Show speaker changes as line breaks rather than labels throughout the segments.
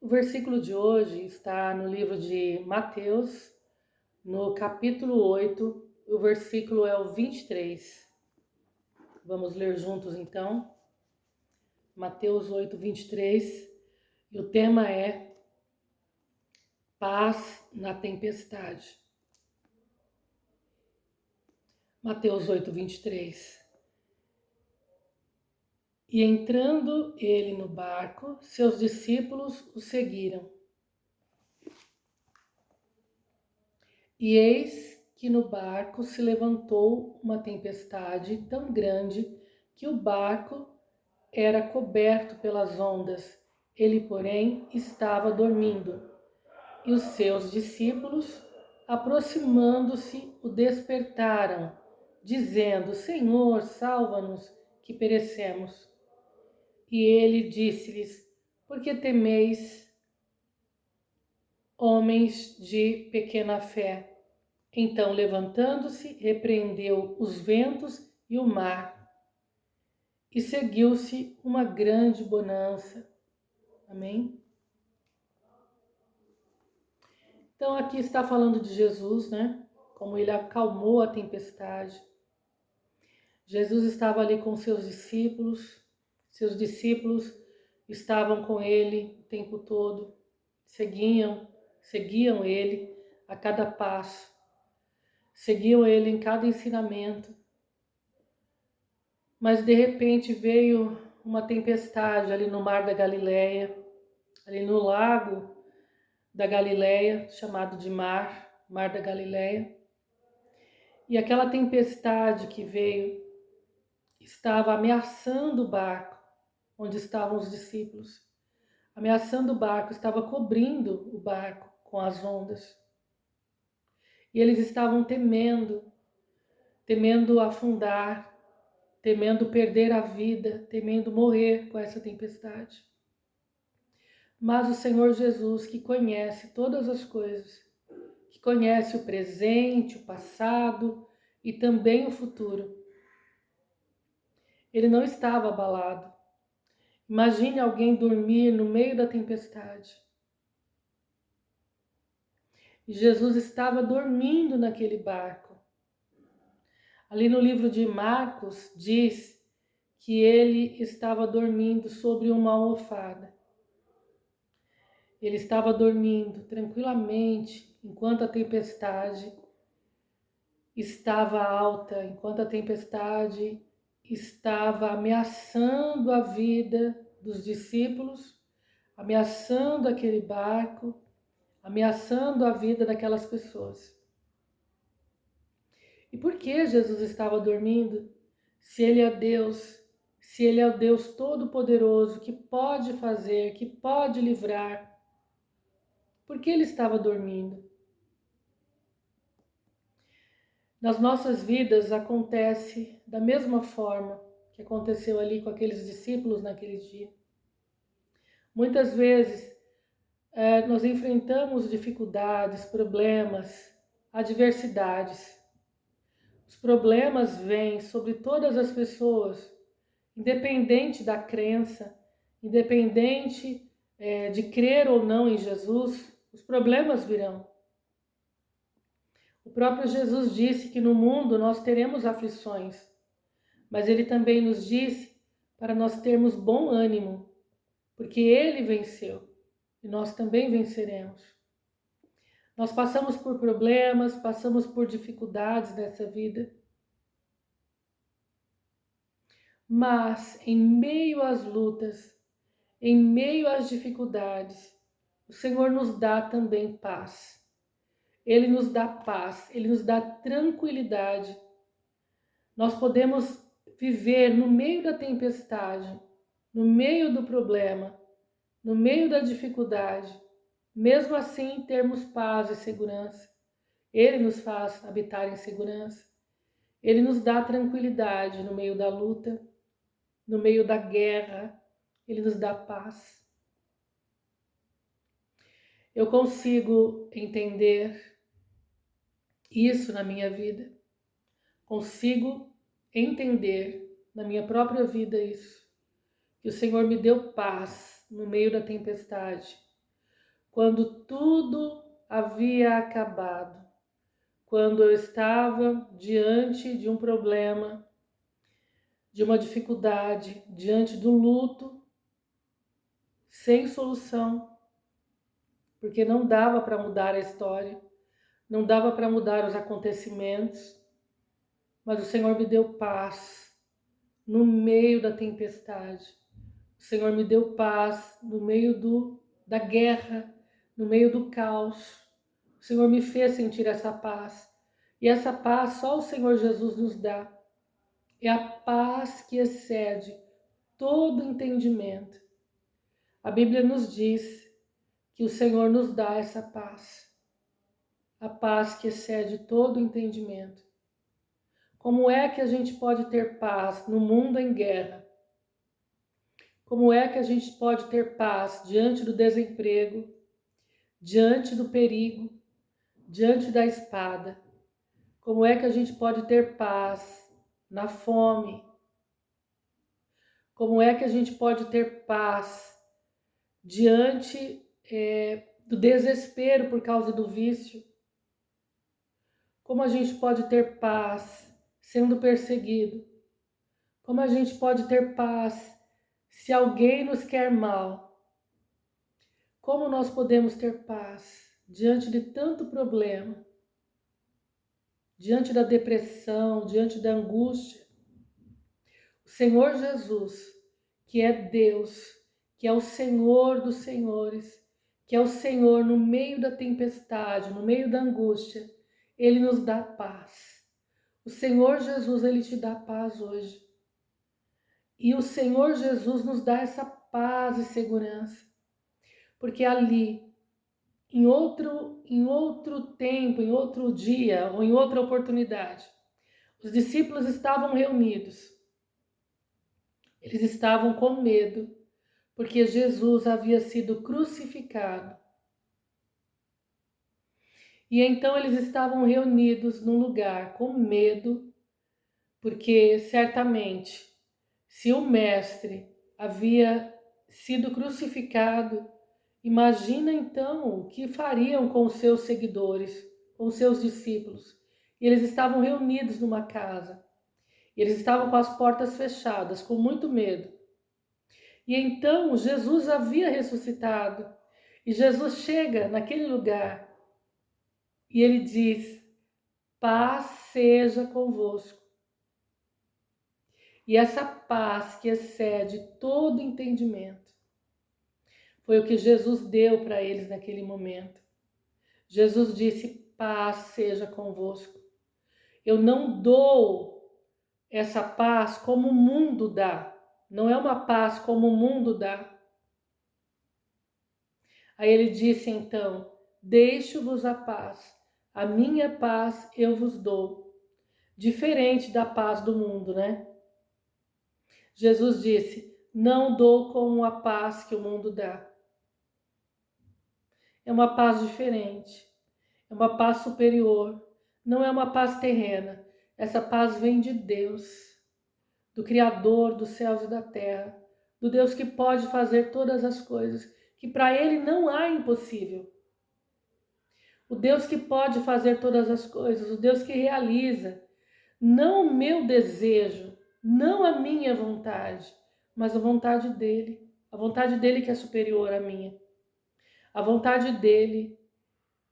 O versículo de hoje está no livro de Mateus, no capítulo 8, o versículo é o 23. Vamos ler juntos então. Mateus 8, 23. E o tema é paz na tempestade. Mateus 8, 23. E entrando ele no barco, seus discípulos o seguiram. E eis que no barco se levantou uma tempestade tão grande que o barco era coberto pelas ondas. Ele, porém, estava dormindo. E os seus discípulos, aproximando-se, o despertaram, dizendo: Senhor, salva-nos, que perecemos. E ele disse-lhes: Por que temeis, homens de pequena fé? Então, levantando-se, repreendeu os ventos e o mar, e seguiu-se uma grande bonança. Amém? Então, aqui está falando de Jesus, né? Como ele acalmou a tempestade. Jesus estava ali com seus discípulos estavam com ele o tempo todo, seguiam ele a cada passo, seguiam ele em cada ensinamento. Mas de repente veio uma tempestade ali no mar da Galileia, ali no lago da Galileia, chamado de Mar da Galileia. E aquela tempestade que veio estava ameaçando o barco onde estavam os discípulos. Ameaçando o barco, estava cobrindo o barco com as ondas. E eles estavam temendo afundar, temendo perder a vida, temendo morrer com essa tempestade. Mas o Senhor Jesus, que conhece todas as coisas, que conhece o presente, o passado e também o futuro, ele não estava abalado. Imagine alguém dormir no meio da tempestade. E Jesus estava dormindo naquele barco. Ali no livro de Marcos diz que ele estava dormindo sobre uma almofada. Ele estava dormindo tranquilamente enquanto a tempestade estava alta, enquanto a tempestade estava ameaçando a vida dos discípulos, ameaçando aquele barco, ameaçando a vida daquelas pessoas. E por que Jesus estava dormindo? Se ele é Deus, se ele é o Deus Todo-Poderoso, que pode fazer, que pode livrar, por que ele estava dormindo? Nas nossas vidas acontece da mesma forma que aconteceu ali com aqueles discípulos naquele dia. Muitas vezes nós enfrentamos dificuldades, problemas, adversidades. Os problemas vêm sobre todas as pessoas, independente da crença, independente de crer ou não em Jesus, os problemas virão. O próprio Jesus disse que no mundo nós teremos aflições, mas ele também nos disse para nós termos bom ânimo, porque ele venceu e nós também venceremos. Nós passamos por problemas, passamos por dificuldades nessa vida, mas em meio às lutas, em meio às dificuldades, o Senhor nos dá também paz. Ele nos dá paz, ele nos dá tranquilidade. Nós podemos viver no meio da tempestade, no meio do problema, no meio da dificuldade, mesmo assim termos paz e segurança. Ele nos faz habitar em segurança. Ele nos dá tranquilidade no meio da luta, no meio da guerra. Ele nos dá paz. Eu consigo entender isso na minha vida. Consigo entender na minha própria vida isso. Que o Senhor me deu paz no meio da tempestade. quando tudo havia acabado, quando eu estava diante de um problema, de uma dificuldade, diante do luto, sem solução, porque não dava para mudar a história, não dava para mudar os acontecimentos, mas o Senhor me deu paz no meio da tempestade. O Senhor me deu paz no meio da guerra, no meio do caos. O Senhor me fez sentir essa paz. E essa paz só o Senhor Jesus nos dá. É a paz que excede todo entendimento. A Bíblia nos diz que o Senhor nos dá essa paz. A paz que excede todo entendimento. Como é que a gente pode ter paz no mundo em guerra? Como é que a gente pode ter paz diante do desemprego, diante do perigo, diante da espada? Como é que a gente pode ter paz na fome? Como é que a gente pode ter paz diante do desespero por causa do vício? Como a gente pode ter paz sendo perseguido? Como a gente pode ter paz se alguém nos quer mal? Como nós podemos ter paz diante de tanto problema, diante da depressão, diante da angústia? O Senhor Jesus, que é Deus, que é o Senhor dos senhores, que é o Senhor no meio da tempestade, no meio da angústia, Ele nos dá paz. O Senhor Jesus, Ele te dá paz hoje. E o Senhor Jesus nos dá essa paz e segurança. Porque ali, em outro tempo, em outro dia, ou em outra oportunidade, os discípulos estavam reunidos. Eles estavam com medo, porque Jesus havia sido crucificado. E então eles estavam reunidos num lugar com medo, porque certamente, se o Mestre havia sido crucificado, imagina então o que fariam com os seus seguidores, com os seus discípulos. E eles estavam reunidos numa casa. E eles estavam com as portas fechadas, com muito medo. E então Jesus havia ressuscitado. E Jesus chega naquele lugar e ele diz: paz seja convosco. E essa paz que excede todo entendimento foi o que Jesus deu para eles naquele momento. Jesus disse: paz seja convosco. Eu não dou essa paz como o mundo dá. Não é uma paz como o mundo dá. Aí ele disse então: deixo-vos a paz. A minha paz eu vos dou. Diferente da paz do mundo, né? Jesus disse: não dou como a paz que o mundo dá. É uma paz diferente. É uma paz superior. Não é uma paz terrena. Essa paz vem de Deus, do Criador dos céus e da terra, do Deus que pode fazer todas as coisas, que para Ele não há impossível. O Deus que pode fazer todas as coisas, o Deus que realiza, não o meu desejo, não a minha vontade, mas a vontade dEle. A vontade dEle que é superior à minha. A vontade dEle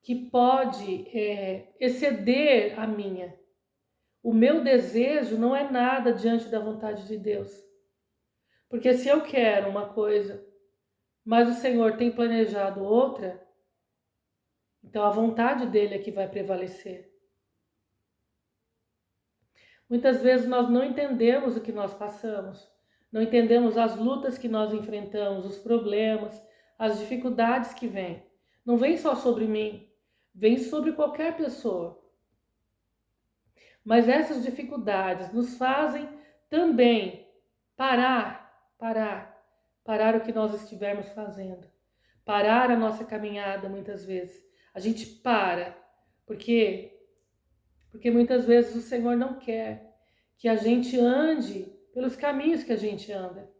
que pode exceder a minha. O meu desejo não é nada diante da vontade de Deus. Porque se eu quero uma coisa, mas o Senhor tem planejado outra, então a vontade dele é que vai prevalecer. Muitas vezes nós não entendemos o que nós passamos, não entendemos as lutas que nós enfrentamos, os problemas, as dificuldades que vêm. Não vem só sobre mim, vem sobre qualquer pessoa. Mas essas dificuldades nos fazem também parar o que nós estivermos fazendo, parar a nossa caminhada muitas vezes. A gente para, porque muitas vezes o Senhor não quer que a gente ande pelos caminhos que a gente anda.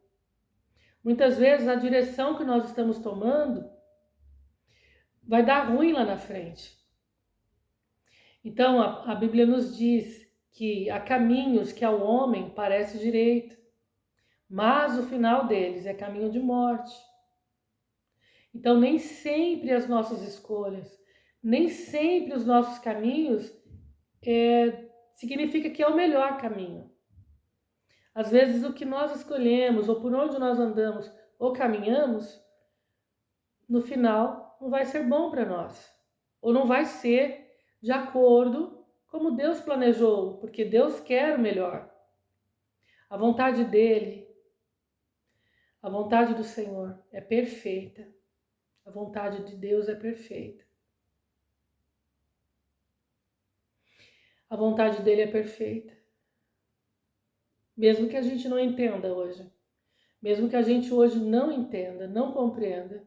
Muitas vezes a direção que nós estamos tomando vai dar ruim lá na frente. Então a Bíblia nos diz que há caminhos que ao homem parece direito, mas o final deles é caminho de morte. Então nem sempre as nossas escolhas, nem sempre os nossos caminhos significa que é o melhor caminho. Às vezes o que nós escolhemos, ou por onde nós andamos, ou caminhamos, no final não vai ser bom para nós. Ou não vai ser de acordo como Deus planejou, porque Deus quer o melhor. A vontade dele, a vontade do Senhor é perfeita. A vontade de Deus é perfeita. A vontade dele é perfeita. Mesmo que a gente não entenda hoje. Mesmo que a gente hoje não entenda, não compreenda.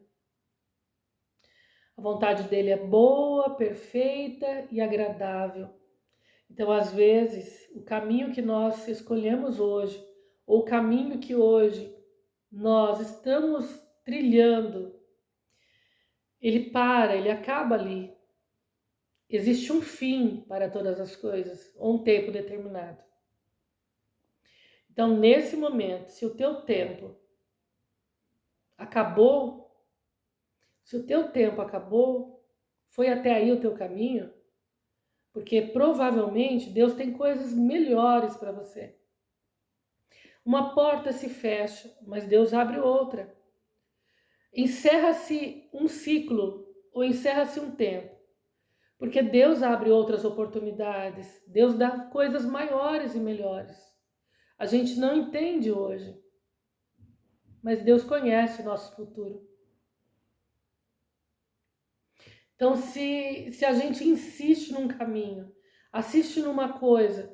A vontade dele é boa, perfeita e agradável. Então, às vezes, o caminho que nós escolhemos hoje, ou o caminho que hoje nós estamos trilhando, ele acaba ali. Existe um fim para todas as coisas, ou um tempo determinado. Então, nesse momento, se o teu tempo acabou, foi até aí o teu caminho, porque provavelmente Deus tem coisas melhores para você. Uma porta se fecha, mas Deus abre outra. Encerra-se um ciclo ou encerra-se um tempo, porque Deus abre outras oportunidades, Deus dá coisas maiores e melhores. A gente não entende hoje, mas Deus conhece o nosso futuro. Então, se a gente insiste num caminho, insiste numa coisa,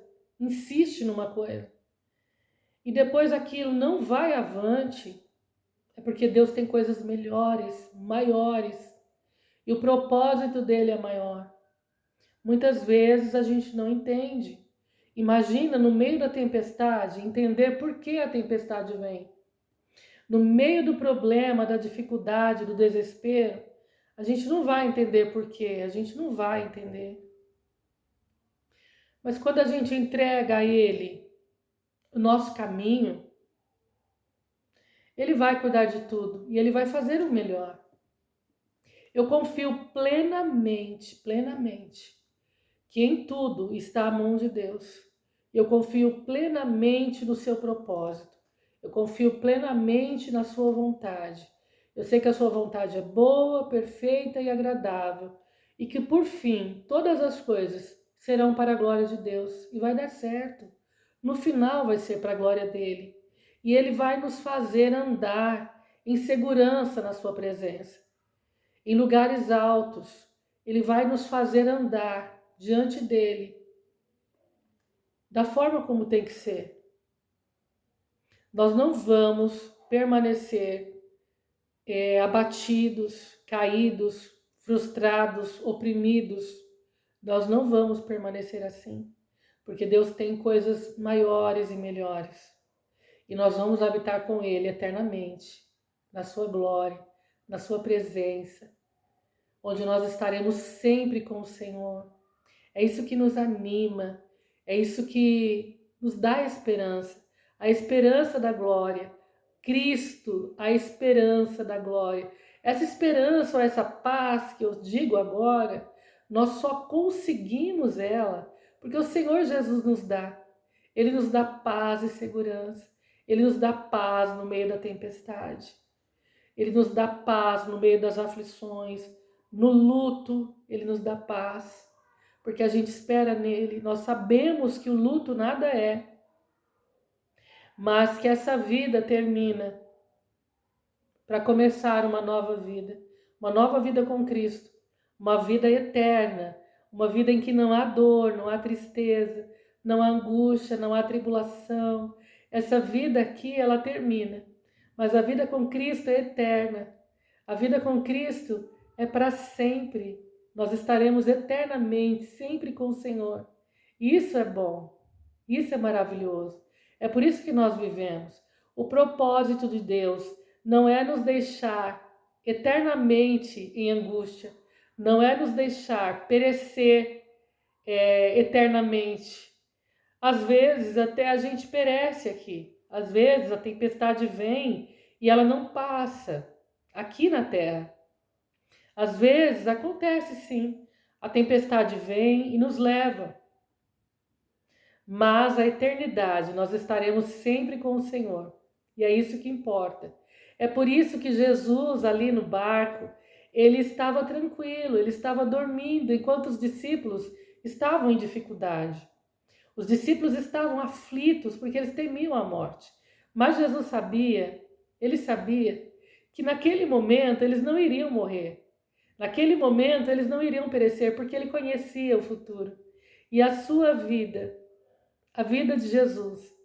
e depois aquilo não vai avante, é porque Deus tem coisas melhores, maiores, e o propósito dele é maior. Muitas vezes a gente não entende. Imagina no meio da tempestade, entender por que a tempestade vem. No meio do problema, da dificuldade, do desespero, a gente não vai entender por quê, a gente não vai entender. Mas quando a gente entrega a Ele o nosso caminho, Ele vai cuidar de tudo e Ele vai fazer o melhor. Eu confio plenamente, que em tudo está a mão de Deus. Eu confio plenamente no seu propósito. Eu confio plenamente na sua vontade. Eu sei que a sua vontade é boa, perfeita e agradável. E que, por fim, todas as coisas serão para a glória de Deus. E vai dar certo. No final vai ser para a glória dele. E ele vai nos fazer andar em segurança na sua presença. Em lugares altos. Ele vai nos fazer andar diante dele da forma como tem que ser. Nós não vamos permanecer abatidos, caídos, frustrados, oprimidos. Nós não vamos permanecer assim, porque Deus tem coisas maiores e melhores. E nós vamos habitar com Ele eternamente, na sua glória, na sua presença, onde nós estaremos sempre com o Senhor. É isso que nos anima, é isso que nos dá esperança, a esperança da glória. Cristo, a esperança da glória. Essa esperança ou essa paz que eu digo agora, nós só conseguimos ela porque o Senhor Jesus nos dá. Ele nos dá paz e segurança. Ele nos dá paz no meio da tempestade. Ele nos dá paz no meio das aflições. No luto, Ele nos dá paz. Porque a gente espera nele. Nós sabemos que o luto nada é, mas que essa vida termina para começar uma nova vida com Cristo, uma vida eterna, uma vida em que não há dor, não há tristeza, não há angústia, não há tribulação. Essa vida aqui, ela termina, mas a vida com Cristo é eterna. A vida com Cristo é para sempre. Nós estaremos eternamente, sempre com o Senhor. Isso é bom, isso é maravilhoso. É por isso que nós vivemos. O propósito de Deus não é nos deixar eternamente em angústia, não é nos deixar perecer eternamente. Às vezes até a gente perece aqui, às vezes a tempestade vem e ela não passa aqui na terra. Às vezes acontece sim, a tempestade vem e nos leva, mas a eternidade nós estaremos sempre com o Senhor, e é isso que importa. É por isso que Jesus ali no barco, ele estava tranquilo, ele estava dormindo, enquanto os discípulos estavam em dificuldade. Os discípulos estavam aflitos porque eles temiam a morte. Mas Jesus sabia, ele sabia que naquele momento eles não iriam morrer. Naquele momento eles não iriam perecer porque ele conhecia o futuro. E a sua vida, a vida de Jesus,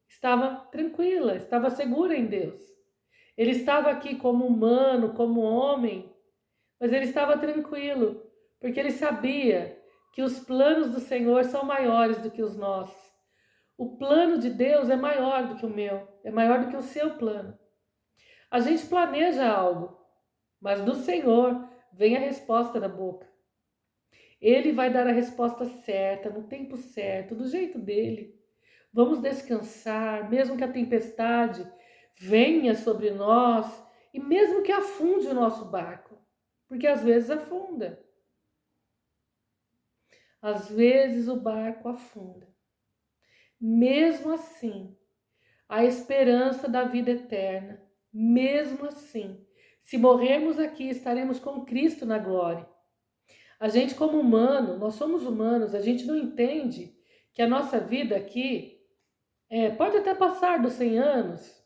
estava tranquila, estava segura em Deus. Ele estava aqui como humano, como homem, mas ele estava tranquilo, porque ele sabia que os planos do Senhor são maiores do que os nossos. O plano de Deus é maior do que o meu, é maior do que o seu plano. A gente planeja algo, mas do Senhor vem a resposta da boca. Ele vai dar a resposta certa, no tempo certo, do jeito dele. Vamos descansar, mesmo que a tempestade venha sobre nós e mesmo que afunde o nosso barco, porque às vezes afunda. Às vezes o barco afunda. Mesmo assim, a esperança da vida eterna. Mesmo assim, se morrermos aqui, estaremos com Cristo na glória. A gente, como humano, nós somos humanos, a gente não entende que a nossa vida aqui pode até passar dos 100 anos,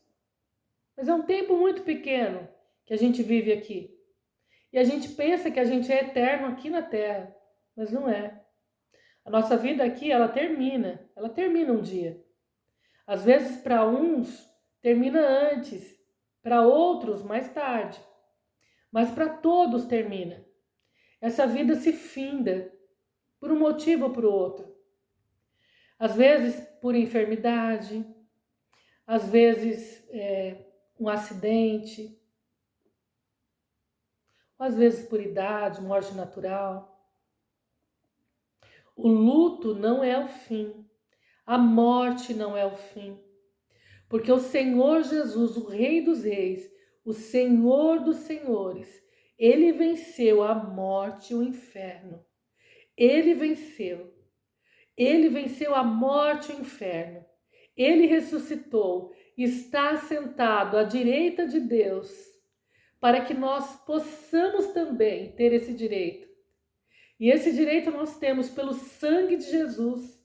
mas é um tempo muito pequeno que a gente vive aqui. E a gente pensa que a gente é eterno aqui na Terra, mas não é. A nossa vida aqui, ela termina um dia. Às vezes, para uns, termina antes, para outros, mais tarde. Mas para todos termina. Essa vida se finda, por um motivo ou por outro. Às vezes, por enfermidade, às vezes, um acidente, às vezes por idade, morte natural. O luto não é o fim, a morte não é o fim. Porque o Senhor Jesus, o Rei dos Reis, o Senhor dos Senhores, ele venceu a morte e o inferno. Ele venceu. Ele venceu a morte e o inferno. Ele ressuscitou, está sentado à direita de Deus, para que nós possamos também ter esse direito. E esse direito nós temos pelo sangue de Jesus,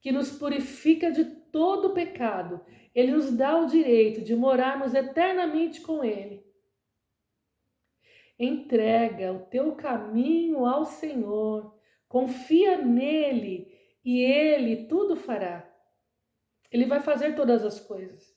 que nos purifica de todo pecado. Ele nos dá o direito de morarmos eternamente com Ele. Entrega o teu caminho ao Senhor, confia nele e Ele tudo fará. Ele vai fazer todas as coisas.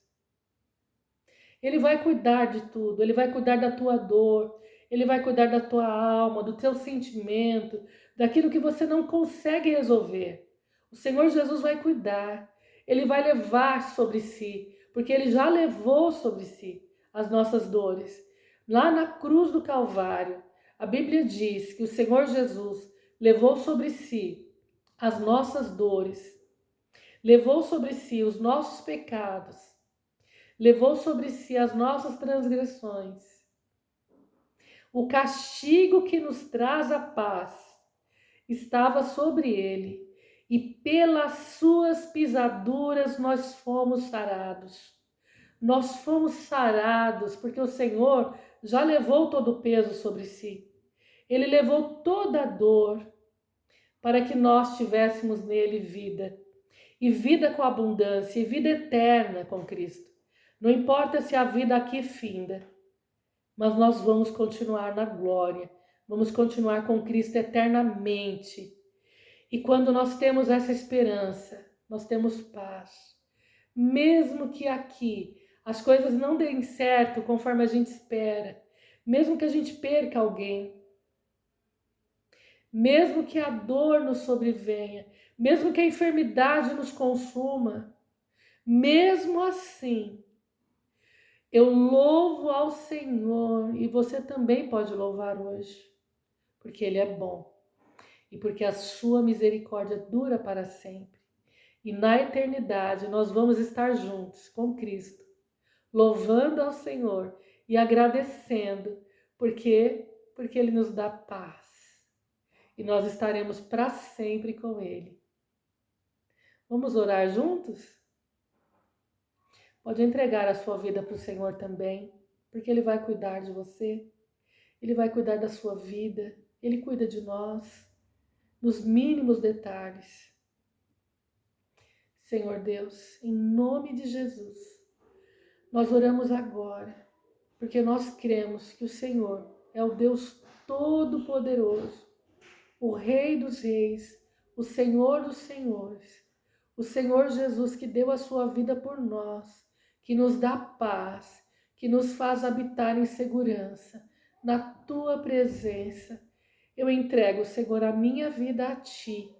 Ele vai cuidar de tudo, Ele vai cuidar da tua dor, Ele vai cuidar da tua alma, do teu sentimento, daquilo que você não consegue resolver. O Senhor Jesus vai cuidar, Ele vai levar sobre si, porque Ele já levou sobre si as nossas dores. Lá na cruz do Calvário, a Bíblia diz que o Senhor Jesus levou sobre si as nossas dores, levou sobre si os nossos pecados, levou sobre si as nossas transgressões. O castigo que nos traz a paz estava sobre ele, e pelas suas pisaduras nós fomos sarados. Nós fomos sarados porque o Senhor já levou todo o peso sobre si. Ele levou toda a dor para que nós tivéssemos nele vida. E vida com abundância, e vida eterna com Cristo. Não importa se a vida aqui finda, mas nós vamos continuar na glória, vamos continuar com Cristo eternamente. E quando nós temos essa esperança, nós temos paz. Mesmo que aqui as coisas não deem certo conforme a gente espera, mesmo que a gente perca alguém, mesmo que a dor nos sobrevenha, mesmo que a enfermidade nos consuma, mesmo assim, eu louvo ao Senhor, e você também pode louvar hoje, porque Ele é bom e porque a sua misericórdia dura para sempre. E na eternidade nós vamos estar juntos com Cristo, louvando ao Senhor e agradecendo, porque Ele nos dá paz. E nós estaremos para sempre com Ele. Vamos orar juntos? Pode entregar a sua vida para o Senhor também, porque Ele vai cuidar de você, Ele vai cuidar da sua vida, Ele cuida de nós, nos mínimos detalhes. Senhor Deus, em nome de Jesus, nós oramos agora, porque nós cremos que o Senhor é o Deus Todo-Poderoso, o Rei dos Reis, o Senhor dos Senhores, o Senhor Jesus que deu a sua vida por nós, que nos dá paz, que nos faz habitar em segurança, na tua presença. Eu entrego, Senhor, a minha vida a ti,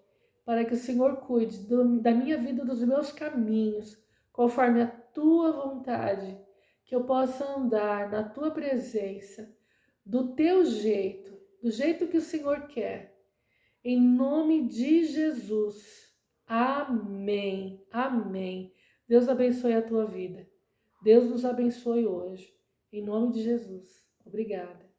para que o Senhor cuide da minha vida, dos meus caminhos, conforme a tua vontade, que eu possa andar na tua presença, do teu jeito, do jeito que o Senhor quer. Em nome de Jesus. Amém. Amém. Deus abençoe a tua vida. Deus nos abençoe hoje. Em nome de Jesus. Obrigada.